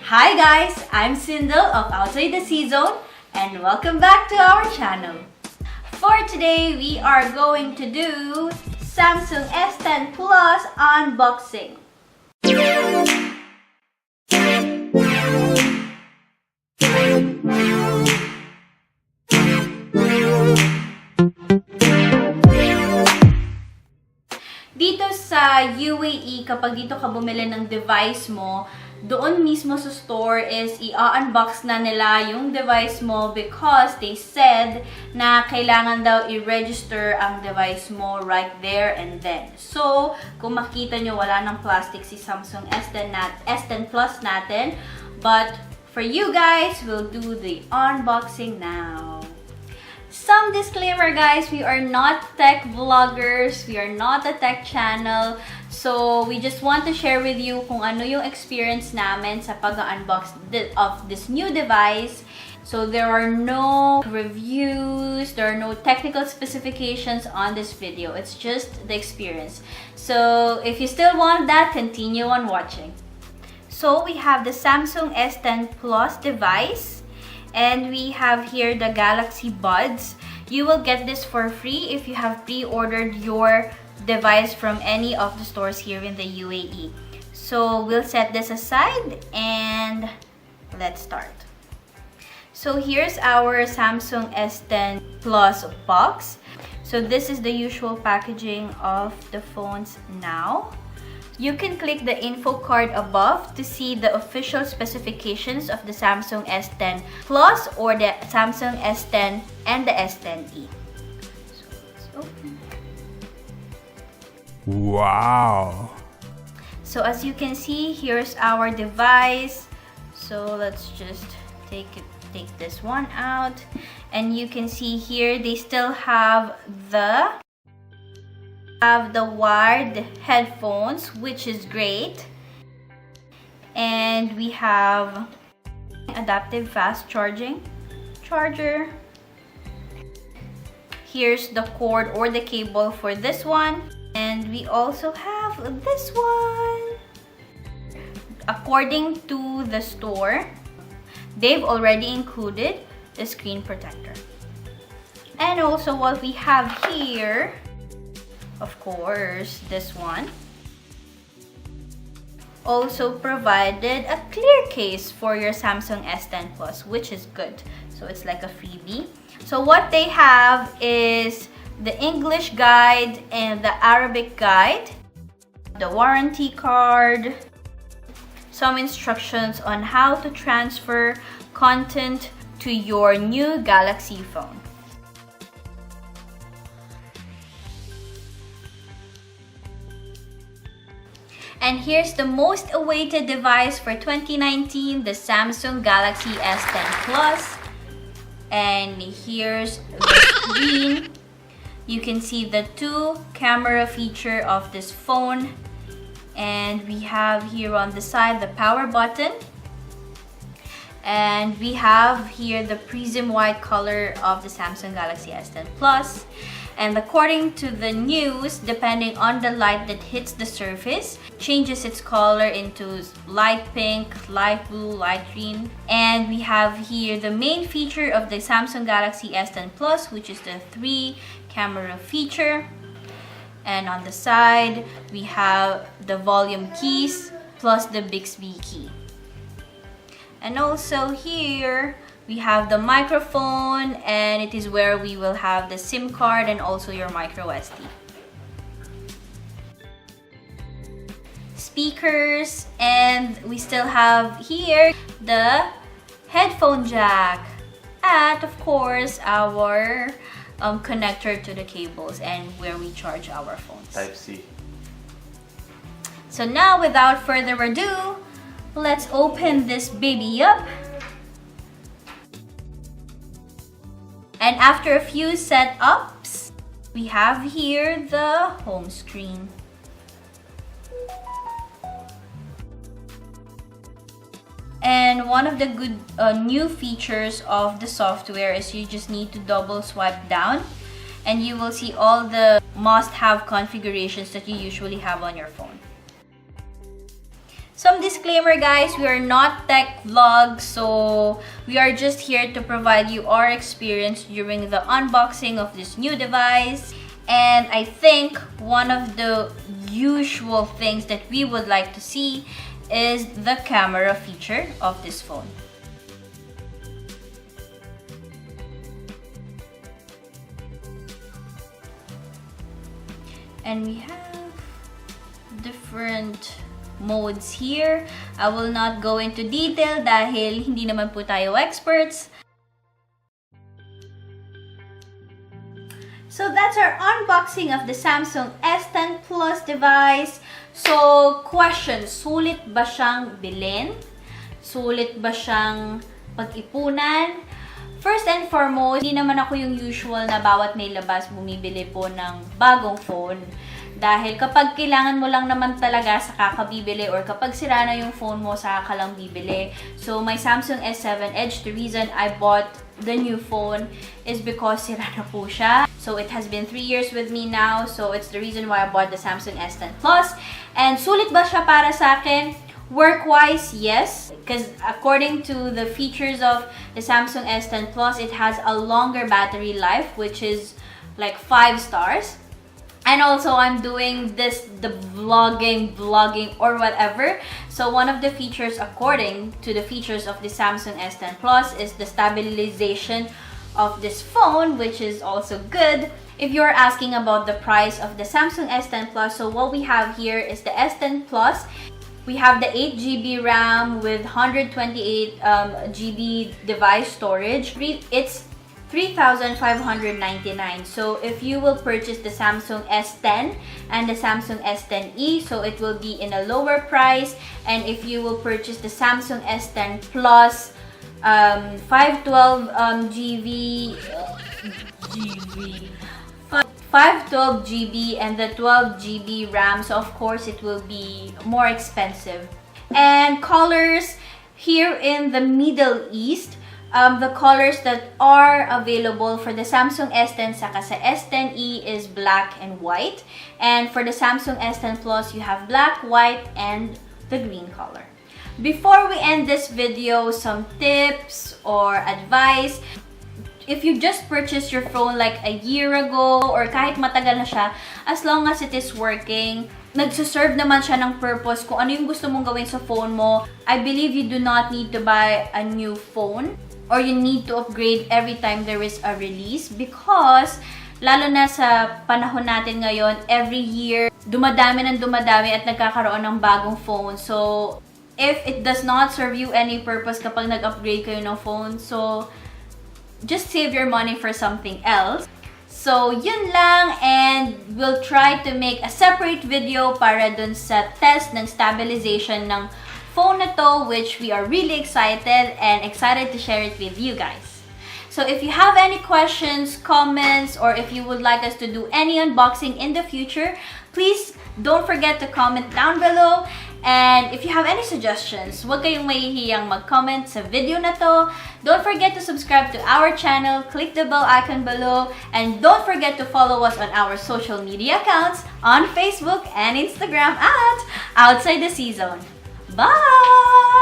Hi guys, I'm Sindel of Outside the C Zone and welcome back to our channel. For today, we are going to do Samsung S10 Plus unboxing. Dito sa UAE, kapag dito ka bumili ng device mo, doon mismo sa store is i-unbox na nila yung device mo because they said na kailangan daw i-register ang device mo right there and then. So, kung makita nyo, wala ng plastic si Samsung S10 Plus natin. But for you guys, we'll do the unboxing now. Some disclaimer guys, we are not tech vloggers, we are not a tech channel, so we just want to share with you kung ano yung experience namin sa pag-unbox of this new device. So there are no reviews, there are no technical specifications on this video, it's just the experience. So if you still want that, continue on watching. So we have the Samsung S10 Plus device. And we have here the Galaxy Buds. You will get this for free if you have pre-ordered your device from any of the stores here in the UAE. So we'll set this aside and let's start. So here's our Samsung S10 Plus box. So this is the usual packaging of the phones now. You can click the info card above to see the official specifications of the Samsung S10 Plus or the Samsung S10 and the S10e. So let's open. Wow! So as you can see, here's our device. So let's just take this one out. And you can see here they still have the wired headphones, which is great, and we have adaptive fast charger. Here's the cord or the cable for this one, and we also have this one. According to the store, they've already included the screen protector. And also what we have here, of course, this one also provided a clear case for your Samsung S10 Plus, which is good. So it's like a freebie. So what they have is the English guide and the Arabic guide, the warranty card, some instructions on how to transfer content to your new Galaxy phone. And here's the most awaited device for 2019, the Samsung Galaxy S10 Plus. And here's the screen. You can see the two camera feature of this phone. And we have here on the side the power button. And we have here the prism white color of the Samsung Galaxy S10 Plus. And according to the news, depending on the light that hits the surface, changes its color into light pink, light blue, light green. And we have here the main feature of the Samsung Galaxy S10 Plus, which is the 3 camera feature. And on the side, we have the volume keys plus the Bixby key. And also here, we have the microphone, and it is where we will have the SIM card and also your micro SD. Speakers, and we still have here the headphone jack, and of course our connector to the cables and where we charge our phones. Type-C. So now, without further ado, let's open this baby up. And after a few setups, we have here the home screen. And one of the good new features of the software is you just need to double swipe down and you will see all the must-have configurations that you usually have on your phone. Some disclaimer guys, we are not tech vlogs, so we are just here to provide you our experience during the unboxing of this new device. And I think one of the usual things that we would like to see is the camera feature of this phone. And we have different modes here. I will not go into detail dahil hindi naman po tayo experts. So that's our unboxing of the Samsung S10 Plus device. So, question, sulit ba siyang bilhin? Sulit ba siyang pag-ipunan? First and foremost, hindi naman ako yung usual na bawat may labas bumibili po ng bagong phone. Dahil kapag kailangan mo lang naman talaga sa kakabibili or kapag sira na yung phone mo, saka ka lang bibili. So, my Samsung S7 Edge, the reason I bought the new phone is because sira na po siya. So, it has been 3 years with me now. So, it's the reason why I bought the Samsung S10 Plus. And sulit ba siya para sa akin? Work-wise, yes. Because according to the features of the Samsung S10 Plus, it has a longer battery life, which is like 5 stars. And also, I'm doing the vlogging or whatever. So one of the features, according to the features of the Samsung S10 Plus, is the stabilization of this phone, which is also good. If you're asking about the price of the Samsung S10 Plus, so what we have here is the S10 Plus. We have the 8GB RAM with 128GB device storage. It's 3,599. So if you will purchase the Samsung S10 and the Samsung S10e, so it will be in a lower price. And if you will purchase the Samsung S10 Plus 512GB and the 12GB RAM, so of course it will be more expensive. And colors here in the Middle East, the colors that are available for the Samsung S10 saka sa S10e is black and white. And for the Samsung S10 Plus, you have black, white, and the green color. Before we end this video, some tips or advice. If you just purchased your phone like a year ago or kahit matagal na siya, as long as it is working, nagsuserve naman siya ng purpose kung ano yung gusto mong gawin sa phone mo, I believe you do not need to buy a new phone or you need to upgrade every time there is a release, because lalo na sa panahon natin ngayon, every year, dumadami at nagkakaroon ng bagong phone. So, if it does not serve you any purpose kapag nag-upgrade kayo ng phone, so just save your money for something else. So, yun lang, and we'll try to make a separate video para dun sa test ng stabilization ng phone na to, which we are really excited to share it with you guys. So, if you have any questions, comments, or if you would like us to do any unboxing in the future, please don't forget to comment down below. And if you have any suggestions, huwag kayong mahihiyang mag-comment sa video na to. Don't forget to subscribe to our channel, click the bell icon below, and don't forget to follow us on our social media accounts on Facebook and Instagram at Outside the C Zone. Bye!